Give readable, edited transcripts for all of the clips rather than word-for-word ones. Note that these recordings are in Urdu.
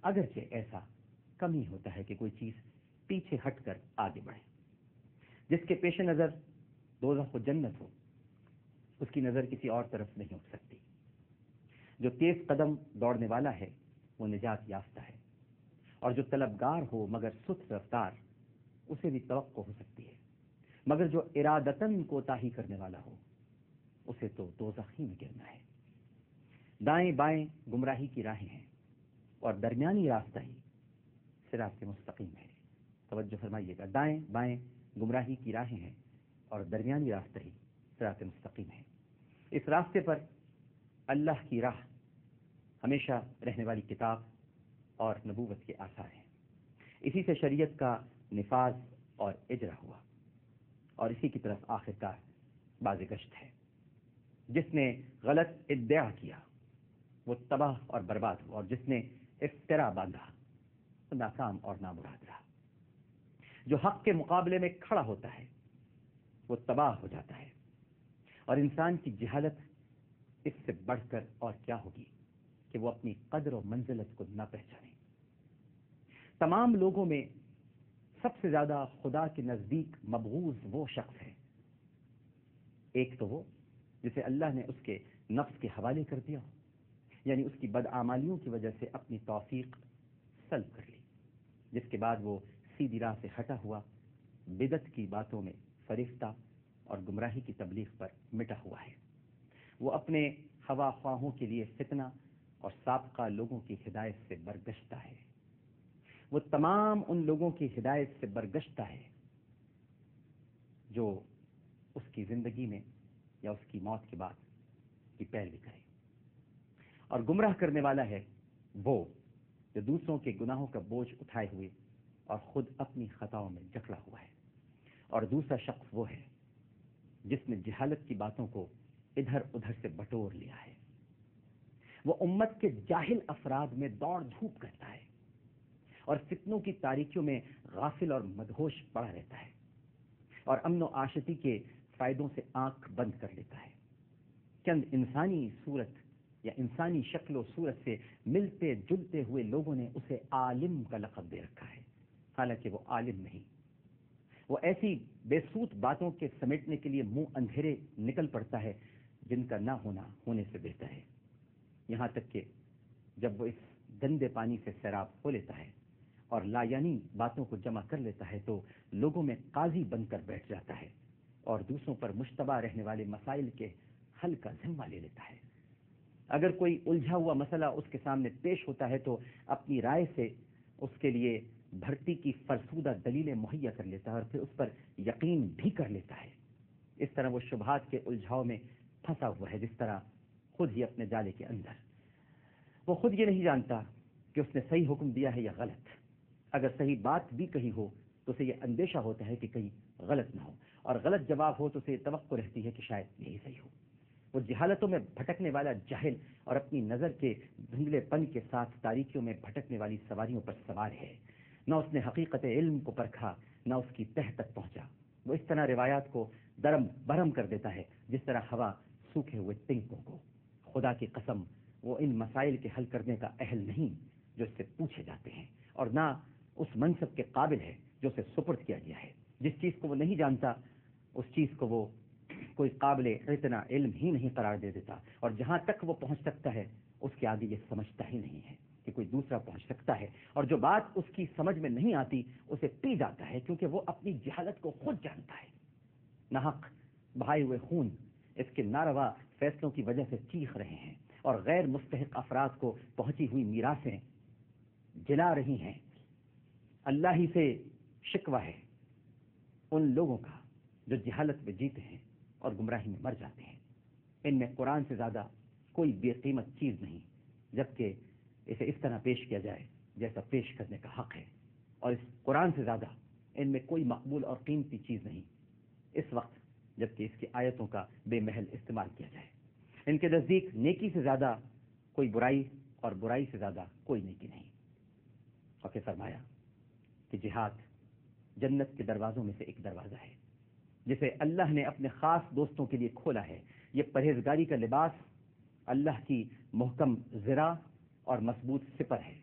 اگرچہ ایسا کم ہی ہوتا ہے کہ کوئی چیز پیچھے ہٹ کر آگے بڑھے. جس کے پیش نظر دوزخ و جنت ہو اس کی نظر کسی اور طرف نہیں اٹھ سکتی. جو تیز قدم دوڑنے والا ہے وہ نجات یافتہ ہے، اور جو طلبگار ہو مگر سست رفتار اسے بھی توقع ہو سکتی ہے، مگر جو ارادتاً کوتاہی کرنے والا ہو اسے تو دوزخ ہی میں گرنا ہے. دائیں بائیں گمراہی کی راہیں ہیں اور درمیانی راستہ ہی صراط مستقیم ہے. توجہ فرمائیے گا، دائیں بائیں گمراہی کی راہیں ہیں اور درمیانی راستہ ہی صراط مستقیم ہے. اس راستے پر اللہ کی راہ ہمیشہ رہنے والی کتاب اور نبوت کے آثار ہیں. اسی سے شریعت کا نفاذ اور اجرا ہوا، اور اسی کی طرف آخرکار باز گشت ہے. جس نے غلط ادعا کیا وہ تباہ اور برباد ہوا، اور جس نے افترا باندھا وہ ناکام اور نامراد رہا. جو حق کے مقابلے میں کھڑا ہوتا ہے وہ تباہ ہو جاتا ہے، اور انسان کی جہالت اس سے بڑھ کر اور کیا ہوگی کہ وہ اپنی قدر و منزلت کو نہ پہچانے. تمام لوگوں میں سب سے زیادہ خدا کے نزدیک مبغوض وہ شخص ہے، ایک تو وہ جسے اللہ نے اس کے نفس کے حوالے کر دیا، یعنی اس کی بدعمالیوں کی وجہ سے اپنی توفیق سلب کر لی، جس کے بعد وہ سیدھی راہ سے ہٹا ہوا، بدعت کی باتوں میں فریفتہ اور گمراہی کی تبلیغ پر مٹا ہوا ہے. وہ اپنے ہوا خواہوں کے لیے فتنہ اور سابقہ لوگوں کی ہدایت سے برگشتہ ہے. وہ تمام ان لوگوں کی ہدایت سے برگشتہ ہے جو اس کی زندگی میں یا اس کی موت کے بعد کی پیروی کرے. اور گمراہ کرنے والا ہے وہ جو دوسروں کے گناہوں کا بوجھ اٹھائے ہوئے اور خود اپنی خطاؤں میں جکڑا ہوا ہے. اور دوسرا شخص وہ ہے جس نے جہالت کی باتوں کو ادھر ادھر سے بٹور لیا ہے. وہ امت کے جاہل افراد میں دوڑ دھوپ کرتا ہے اور فتنوں کی تاریکیوں میں غافل اور مدہوش پڑا رہتا ہے، اور امن و عاشقی کے فائدوں سے آنکھ بند کر لیتا ہے. چند انسانی صورت یا انسانی شکل و صورت سے ملتے جلتے ہوئے لوگوں نے اسے عالم کا لقب دے رکھا ہے، حالانکہ وہ عالم نہیں. وہ ایسی بے سوت باتوں کے سمیٹنے کے لیے منہ اندھیرے نکل پڑتا ہے جن کا نہ ہونا ہونے سے بہتر ہے. یہاں تک کہ جب وہ اس گندے پانی سے سیراب ہو لیتا ہے اور لا یعنی باتوں کو جمع کر لیتا ہے تو لوگوں میں قاضی بن کر بیٹھ جاتا ہے اور دوسروں پر مشتبہ رہنے والے مسائل کے حل کا ذمہ لے لیتا ہے. اگر کوئی الجھا ہوا مسئلہ اس کے سامنے پیش ہوتا ہے تو اپنی رائے سے اس کے لیے بھرتی کی فرسودہ دلیلیں مہیا کر لیتا ہے اور پھر اس پر یقین بھی کر لیتا ہے. اس طرح وہ شبہات کے الجھاؤ میں پھنسا ہوا ہے جس طرح خود ہی اپنے جالے کے اندر. وہ خود یہ نہیں جانتا کہ اس نے صحیح حکم دیا ہے یا غلط. اگر صحیح بات بھی کہی ہو تو اسے یہ اندیشہ ہوتا ہے کہ کہیں غلط نہ ہو، اور غلط جواب ہو تو اسے توقع رہتی ہے کہ شاید یہی صحیح ہو. وہ جہالتوں میں بھٹکنے والا جاہل اور اپنی نظر کے دھندلے پن کے ساتھ تاریکیوں میں بھٹکنے والی سواریوں پر سوار ہے. نہ اس نے حقیقت علم کو پرکھا نہ اس کی تہ تک پہنچا. وہ اس طرح روایات کو درم برہم کر دیتا ہے جس طرح ہوا سوکھے ہوئے تنکوں کو. خدا کی قسم وہ ان مسائل کے حل کرنے کا اہل نہیں جو اس سے پوچھے جاتے ہیں، اور نہ اس منصب کے قابل ہے جو اسے سپرد کیا گیا ہے. جس چیز کو وہ نہیں جانتا اس چیز کو وہ کوئی قابل اتنا علم ہی نہیں قرار دے دیتا، اور جہاں تک وہ پہنچ سکتا ہے اس کے آگے یہ سمجھتا ہی نہیں ہے کہ کوئی دوسرا پہنچ سکتا ہے. اور جو بات اس کی سمجھ میں نہیں آتی اسے پی جاتا ہے کیونکہ وہ اپنی جہالت کو خود جانتا ہے. ناحق بہائے ہوئے خون اس کے ناروا فیصلوں کی وجہ سے چیخ رہے ہیں، اور غیر مستحق افراد کو پہنچی ہوئی میراثیں جلا رہی ہیں. اللہ ہی سے شکوہ ہے ان لوگوں کا جو جہالت میں جیتے ہیں اور گمراہی میں مر جاتے ہیں. ان میں قرآن سے زیادہ کوئی بے قیمت چیز نہیں، جبکہ اسے اس طرح پیش کیا جائے جیسا پیش کرنے کا حق ہے، اور اس قرآن سے زیادہ ان میں کوئی مقبول اور قیمتی چیز نہیں اس وقت جبکہ اس کی آیتوں کا بے محل استعمال کیا جائے. ان کے نزدیک نیکی سے زیادہ کوئی برائی اور برائی سے زیادہ کوئی نیکی نہیں. اور پھر فرمایا کہ جہاد جنت کے دروازوں میں سے ایک دروازہ ہے جسے اللہ نے اپنے خاص دوستوں کے لیے کھولا ہے. یہ پرہیزگاری کا لباس اللہ کی محکم ذرا اور مضبوط سپر ہے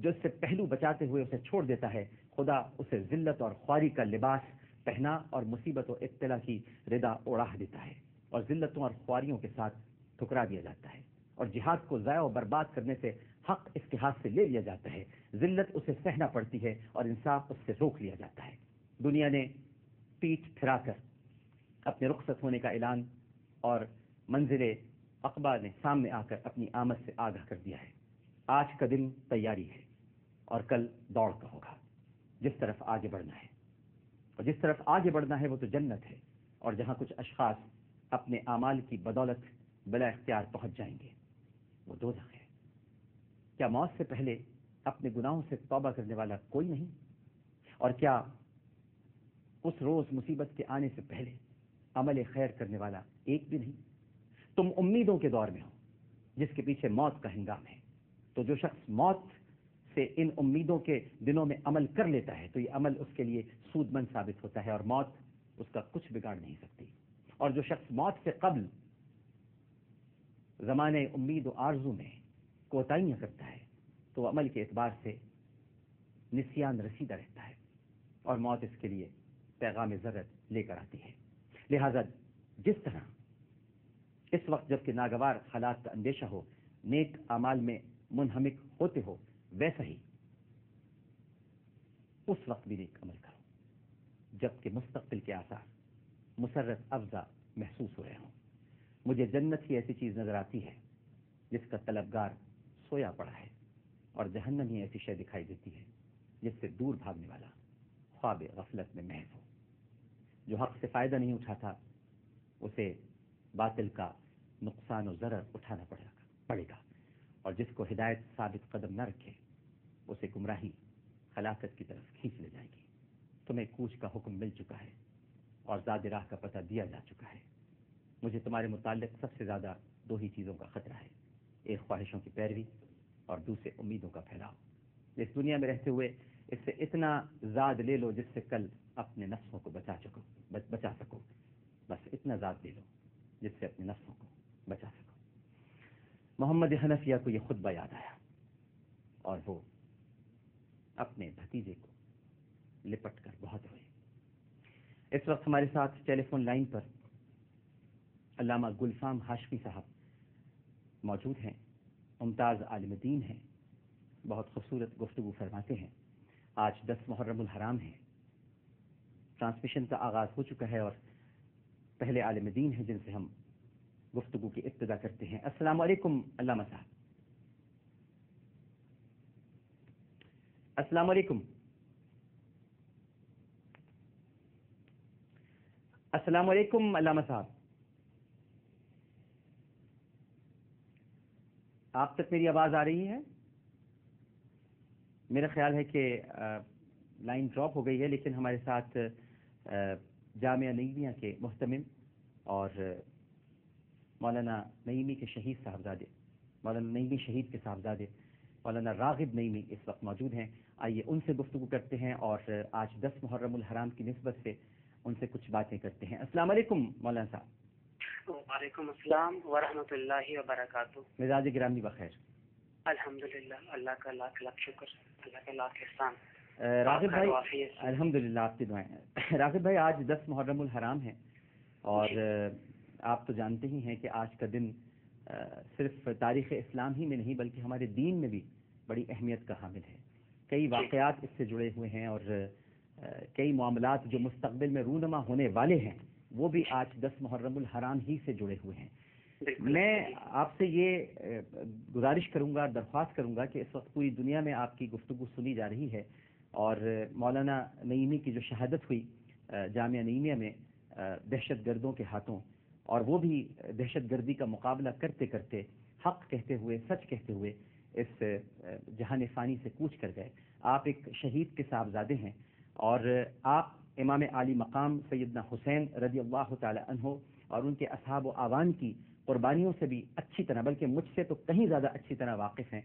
جو اس سے پہلو بچاتے ہوئے اسے چھوڑ دیتا ہے، خدا اسے ذلت اور خواری کا لباس پہنا اور مصیبت و ابتلا کی ردا اوڑھا دیتا ہے، اور ذلتوں اور خواریوں کے ساتھ ٹھکرا دیا جاتا ہے، اور جہاد کو ضائع و برباد کرنے سے حق اس کے ہاتھ سے لے لیا جاتا ہے، ذلت اسے سہنا پڑتی ہے اور انصاف اس سے روک لیا جاتا ہے۔ دنیا نے پیٹھ پھرا کر اپنے رخصت ہونے کا اعلان اور منزل عقبہ نے سامنے آ کر اپنی آمد سے آگاہ کر دیا ہے۔ آج کا دن تیاری ہے اور کل دوڑ کا ہوگا، جس طرف آگے بڑھنا ہے، اور جس طرف آگے بڑھنا ہے وہ تو جنت ہے، اور جہاں کچھ اشخاص اپنے اعمال کی بدولت بلا اختیار پہنچ جائیں گے وہ دوزخ ہے۔ کیا موت سے پہلے اپنے گناہوں سے توبہ کرنے والا کوئی نہیں؟ اور کیا اس روز مصیبت کے آنے سے پہلے عمل خیر کرنے والا ایک بھی نہیں؟ تم امیدوں کے دور میں ہو جس کے پیچھے موت کا ہنگام ہے، تو جو شخص موت سے ان امیدوں کے دنوں میں عمل کر لیتا ہے تو یہ عمل اس کے لیے سود مند ثابت ہوتا ہے، اور موت اس کا کچھ بگاڑ نہیں سکتی۔ اور جو شخص موت سے قبل زمانے امید و آرزو میں کوتاہیاں کرتا ہے تو وہ عمل کے اعتبار سے نسیان رسیدہ رہتا ہے، اور موت اس کے لیے پیغام ضرورت لے کر آتی ہے۔ لہذا جس طرح اس وقت جب کہ ناگوار حالات کا اندیشہ ہو نیک اعمال میں منہمک ہوتے ہو، ویسا ہی اس وقت بھی نیک عمل کرو جب کہ مستقبل کے آثار مسرت افزا محسوس ہو رہے ہوں۔ مجھے جنت ہی ایسی چیز نظر آتی ہے جس کا طلبگار سویا پڑا ہے، اور جہنم ہی ایسی شے دکھائی دیتی ہے جس سے دور بھاگنے والا خواب غفلت میں محض ہو۔ جو حق سے فائدہ نہیں اٹھاتا اسے باطل کا نقصان و ضرر اٹھانا پڑے گا، اور جس کو ہدایت ثابت قدم نہ رکھے اسے گمراہی ہلاکت کی طرف کھینچ لے جائے گی۔ تمہیں کوچ کا حکم مل چکا ہے اور زاد راہ کا پتہ دیا جا چکا ہے۔ مجھے تمہارے متعلق سب سے زیادہ دو ہی چیزوں کا خطرہ ہے، ایک خواہشوں کی پیروی اور دوسرے امیدوں کا پھیلاؤ۔ اس دنیا میں رہتے ہوئے اس سے اتنا زاد لے لو جس سے کل اپنے نفسوں کو بچا سکو، بس اتنا زاد لے لو جس سے اپنے نفسوں کو بچا سکو۔ محمد حنفیہ کو یہ خطبہ یاد آیا اور وہ اپنے بھتیجے کو لپٹ کر بہت روئے۔ اس وقت ہمارے ساتھ ٹیلی فون لائن پر علامہ گلفام ہاشمی صاحب موجود ہیں، ممتاز عالم دین ہیں، بہت خوبصورت گفتگو فرماتے ہیں۔ آج 10 محرم الحرام ہے، ٹرانسمیشن کا آغاز ہو چکا ہے اور پہلے عالم دین ہیں جن سے ہم گفتگو کی ابتدا کرتے ہیں۔ السلام علیکم علامہ صاحب۔ السلام علیکم۔ السلام علیکم علامہ صاحب، آپ تک میری آواز آ رہی ہے؟ میرا خیال ہے کہ لائن ڈراپ ہو گئی ہے، لیکن ہمارے ساتھ جامعہ نعیمیہ کے محتمم اور مولانا نعیمی کے شہید صاحبزادے، مولانا نعیمی شہید کے صاحبزادے مولانا راغب نعیمی اس وقت موجود ہیں۔ آئیے ان سے گفتگو کرتے ہیں اور آج 10 محرم الحرام کی نسبت سے ان سے کچھ باتیں کرتے ہیں۔ السلام علیکم مولانا صاحب۔ وعلیکم السلام ورحمۃ اللہ وبرکاتہ۔ مزاج گرامی بخیر؟ الحمدللہ، اللہ کا لاکھ لاکھ شکر، اللہ کا لاکھ احسان۔ راغب بھائی الحمدللہ آپ کی دعائیں۔ راغب بھائی آج 10 محرم الحرام ہے اور آپ تو جانتے ہی ہیں کہ آج کا دن صرف تاریخ اسلام ہی میں نہیں بلکہ ہمارے دین میں بھی بڑی اہمیت کا حامل ہے۔ کئی واقعات اس سے جڑے ہوئے ہیں اور کئی معاملات جو مستقبل میں رونما ہونے والے ہیں وہ بھی آج 10 محرم الحرام ہی سے جڑے ہوئے ہیں۔ میں آپ سے یہ گزارش کروں گا، درخواست کروں گا کہ اس وقت پوری دنیا میں آپ کی گفتگو سنی جا رہی ہے اور مولانا نعیمی کی جو شہادت ہوئی جامعہ نعیمیہ میں دہشت گردوں کے ہاتھوں، اور وہ بھی دہشت گردی کا مقابلہ کرتے کرتے حق کہتے ہوئے، سچ کہتے ہوئے اس جہان فانی سے کوچ کر گئے۔ آپ ایک شہید کے صاحبزادے ہیں اور آپ امام عالی مقام سیدنا حسین رضی اللہ تعالی عنہ اور ان کے اصحاب و اعوان کی قربانیوں سے بھی اچھی طرح، بلکہ مجھ سے تو کہیں زیادہ اچھی طرح واقف ہیں۔